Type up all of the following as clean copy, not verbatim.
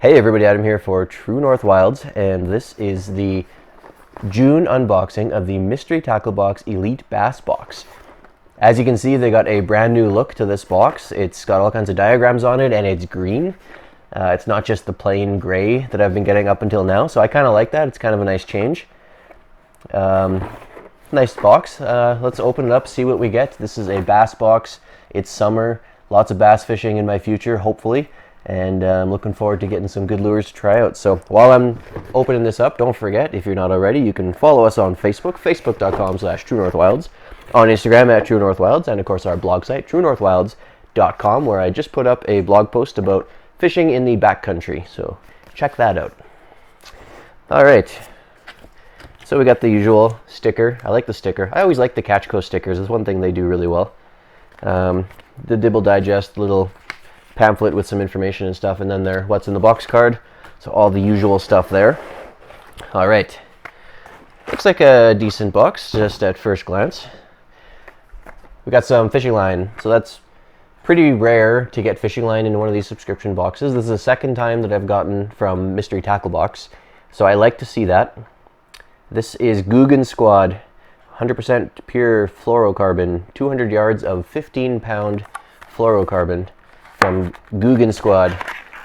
Hey everybody, Adam here for True North Wilds, and this is the June unboxing of the Mystery Tackle Box Elite Bass Box. As you can see, they got a brand new look to this box. It's got all kinds of diagrams on it, and it's green. It's not just the plain gray that I've been getting up until now, so I kind of like that. It's kind of a nice change. Nice box. Let's open it up, see what we get. This is a bass box. It's summer. Lots of bass fishing in my future, hopefully. And I'm looking forward to getting some good lures to try out. So while I'm opening this up, don't forget, if you're not already, you can follow us on Facebook, facebook.com/TrueNorthWilds, on Instagram at TrueNorthWilds, and of course our blog site, TrueNorthWilds.com, where I just put up a blog post about fishing in the backcountry. So check that out. All right. So we got the usual sticker. I like the sticker. I always like the Catch Co stickers. It's one thing they do really well. The Dibble Digest little pamphlet with some information and stuff, and then their what's in the box card. So all the usual stuff there. All right. Looks like a decent box just at first glance. We got some fishing line. So that's pretty rare to get fishing line in one of these subscription boxes. This is the second time that I've gotten from Mystery Tackle Box. So I like to see that. This is Guggen Squad, 100% pure fluorocarbon, 200 yards of 15-pound fluorocarbon from Guggen Squad.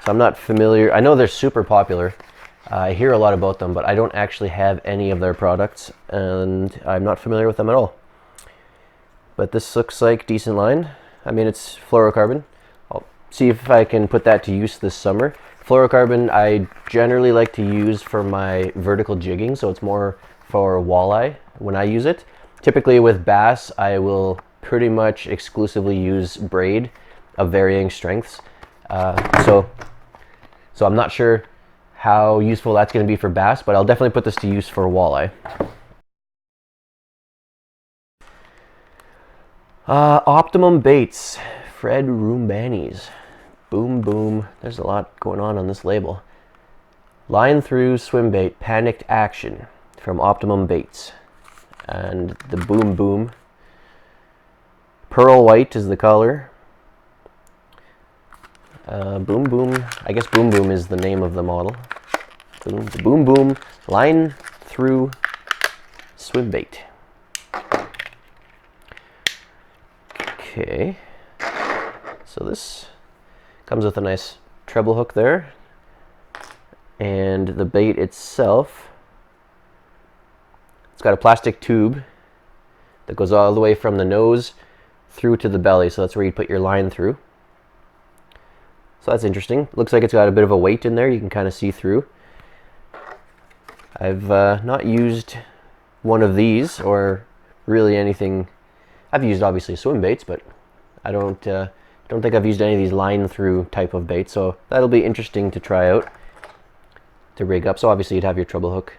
So I'm not familiar. I know they're super popular. I hear a lot about them, but I don't actually have any of their products, and I'm not familiar with them at all. But this looks like decent line. I mean, it's fluorocarbon. I'll see if I can put that to use this summer. Fluorocarbon I generally like to use for my vertical jigging, so it's more for walleye when I use it. Typically with bass, I will pretty much exclusively use braid of varying strengths. So I'm not sure how useful that's going to be for bass, but I'll definitely put this to use for walleye. Optimum baits, Fred Rumbani's. Boom, boom. There's a lot going on this label. Line through swim bait, panicked action from Optimum baits. And the boom, boom. Pearl white is the color. Boom Boom, I guess Boom Boom is the name of the model. Boom Boom, line through swim bait. Okay, so this comes with a nice treble hook there. And the bait itself, it's got a plastic tube that goes all the way from the nose through to the belly, so that's where you put your line through. So that's interesting. Looks like it's got a bit of a weight in there. You can kind of see through. I've not used one of these or really anything. I've used obviously swim baits, but I don't think I've used any of these line through type of baits. So that'll be interesting to try out to rig up. So obviously you'd have your treble hook.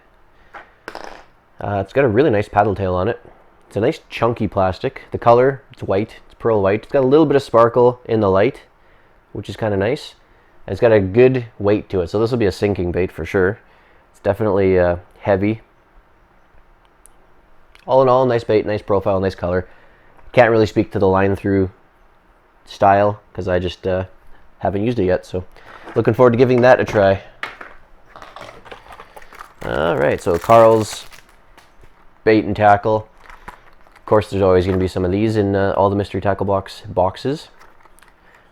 It's got a really nice paddle tail on it. It's a nice chunky plastic. The color, it's white. It's pearl white. It's got a little bit of sparkle in the light, which is kind of nice. And it's got a good weight to it, so this will be a sinking bait for sure. It's definitely heavy. All in all, nice bait, nice profile, nice color. Can't really speak to the line through style because I just haven't used it yet, so looking forward to giving that a try. Alright, so Carl's bait and tackle. Of course, there's always going to be some of these in all the Mystery Tackle Box boxes.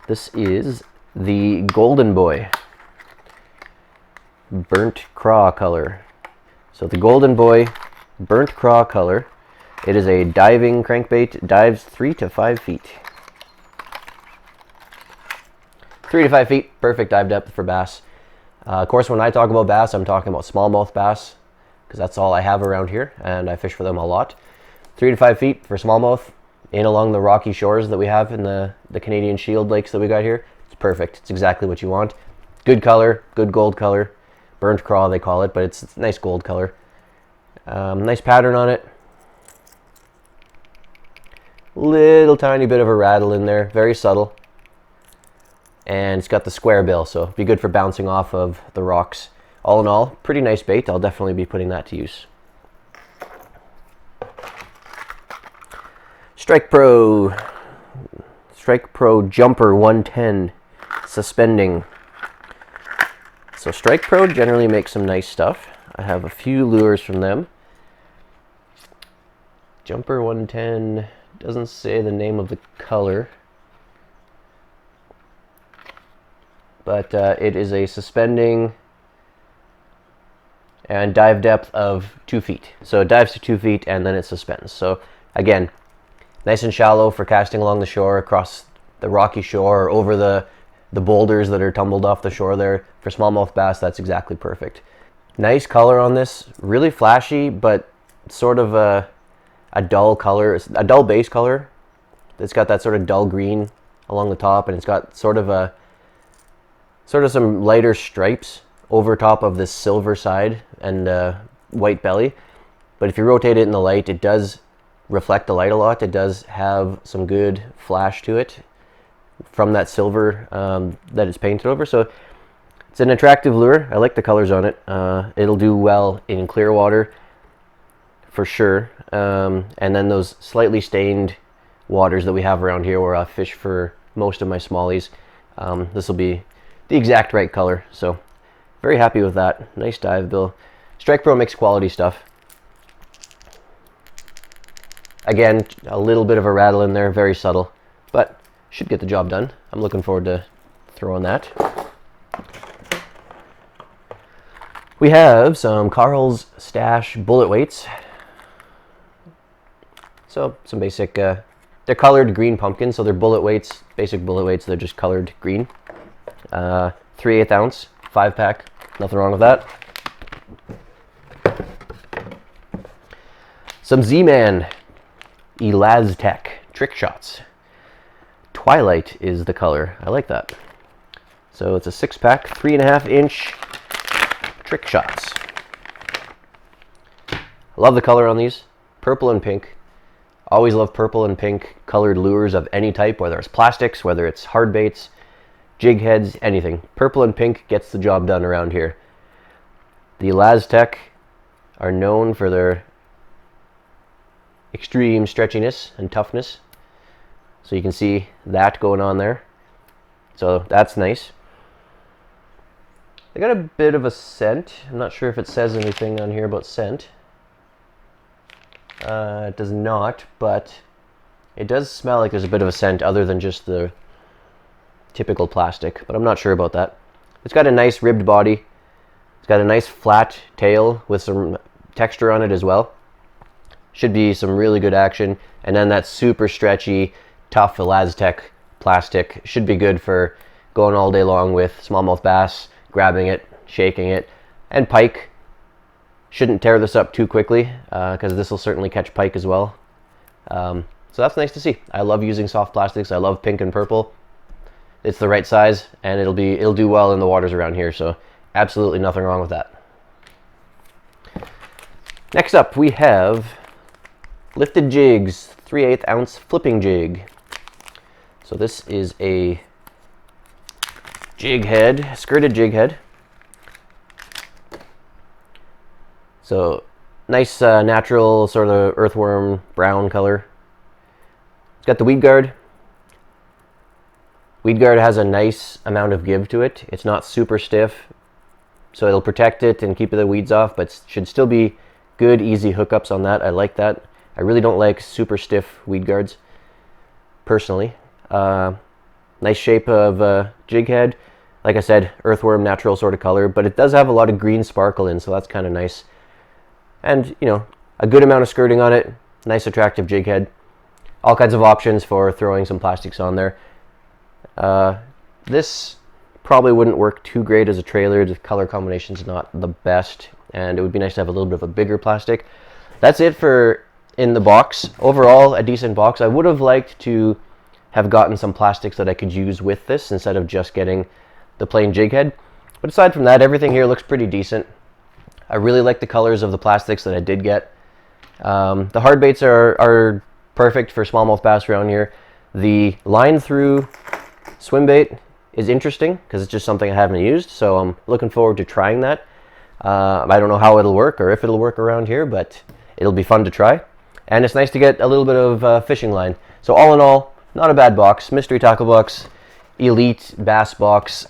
This is the Golden Boy, burnt craw color. So the Golden Boy, burnt craw color. It is a diving crankbait, dives 3 to 5 feet. 3 to 5 feet, perfect dive depth for bass. Of course, when I talk about bass, I'm talking about smallmouth bass, because that's all I have around here, and I fish for them a lot. 3 to 5 feet for smallmouth. In along the rocky shores that we have in the Canadian Shield lakes that we got here. It's perfect. It's exactly what you want. Good color, good gold color. Burnt craw they call it, but it's a nice gold color. Nice pattern on it. Little tiny bit of a rattle in there, very subtle. And it's got the square bill, so be good for bouncing off of the rocks. All in all, pretty nice bait. I'll definitely be putting that to use. Strike Pro Jumper 110 suspending. So Strike Pro generally makes some nice stuff. I have a few lures from them. Jumper 110 doesn't say the name of the color, but it is a suspending and dive depth of 2 feet. So it dives to 2 feet and then it suspends. So again, nice and shallow for casting along the shore, across the rocky shore, or over the boulders that are tumbled off the shore there. For smallmouth bass, that's exactly perfect. Nice color on this, really flashy, but sort of a dull color, a dull base color. It's got that sort of dull green along the top, and it's got sort of some lighter stripes over top of this silver side and white belly. But if you rotate it in the light, it does reflect the light a lot. It does have some good flash to it from that silver that it's painted over. So it's an attractive lure. I like the colors on it. It'll do well in clear water for sure. And then those slightly stained waters that we have around here where I fish for most of my smallies, this will be the exact right color. So very happy with that. Nice dive bill. Strike Pro makes quality stuff. Again, a little bit of a rattle in there, very subtle, but should get the job done. I'm looking forward to throwing that. We have some Carl's Stash bullet weights. So some basic, they're colored green pumpkins, so they're bullet weights, basic bullet weights, they're just colored green. 3/8 ounce, 5-pack, nothing wrong with that. Some Z-Man Elaztech Trickshots. Twilight is the color. I like that. So it's a 6-pack, 3.5-inch Trickshots. I love the color on these. Purple and pink. Always love purple and pink colored lures of any type, whether it's plastics, whether it's hard baits, jig heads, anything. Purple and pink gets the job done around here. The Elaztech are known for their extreme stretchiness and toughness. So you can see that going on there. So that's nice. They got a bit of a scent. I'm not sure if it says anything on here about scent. It does not, but it does smell like there's a bit of a scent other than just the typical plastic, but I'm not sure about that. It's got a nice ribbed body. It's got a nice flat tail with some texture on it as well. Should be some really good action. And then that super stretchy, tough Elaztech plastic should be good for going all day long with smallmouth bass, grabbing it, shaking it, and pike. Shouldn't tear this up too quickly because this will certainly catch pike as well. So that's nice to see. I love using soft plastics. I love pink and purple. It's the right size, and it'll do well in the waters around here. So absolutely nothing wrong with that. Next up, we have Lifted Jigs 3/8 ounce flipping jig. So this is a jig head, skirted jig head. So nice natural sort of earthworm brown color. It's got the weed guard. Weed guard has a nice amount of give to it. It's not super stiff, so it'll protect it and keep the weeds off, but should still be good, easy hookups on that. I like that. I really don't like super stiff weed guards, personally. Nice shape of jig head. Like I said, earthworm natural sort of color, but it does have a lot of green sparkle in, so that's kind of nice. And, you know, a good amount of skirting on it. Nice attractive jig head. All kinds of options for throwing some plastics on there. This probably wouldn't work too great as a trailer. The color combination's not the best, and it would be nice to have a little bit of a bigger plastic. That's it for in the box. Overall, a decent box. I would have liked to have gotten some plastics that I could use with this instead of just getting the plain jig head. But aside from that, everything here looks pretty decent. I really like the colors of the plastics that I did get. The hard baits are perfect for smallmouth bass around here. The line through swim bait is interesting because it's just something I haven't used, so I'm looking forward to trying that. I don't know how it'll work or if it'll work around here, but it'll be fun to try. And it's nice to get a little bit of fishing line. So all in all, not a bad box. Mystery tackle box, elite bass box.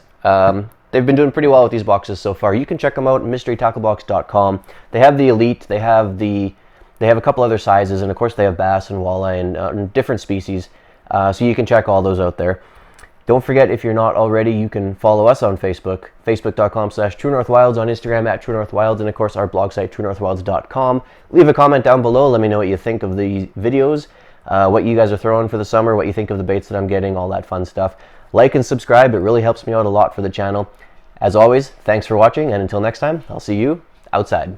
they've been doing pretty well with these boxes so far. You can check them out at mysterytacklebox.com. They have the Elite, they have a couple other sizes, and of course they have bass and walleye and different species. So you can check all those out there. Don't forget, if you're not already, you can follow us on Facebook, facebook.com/TrueNorthWilds, on Instagram @TrueNorthWilds, and of course our blog site, TrueNorthWilds.com. Leave a comment down below. Let me know what you think of the videos, what you guys are throwing for the summer, what you think of the baits that I'm getting, all that fun stuff. Like and subscribe. It really helps me out a lot for the channel. As always, thanks for watching, and until next time, I'll see you outside.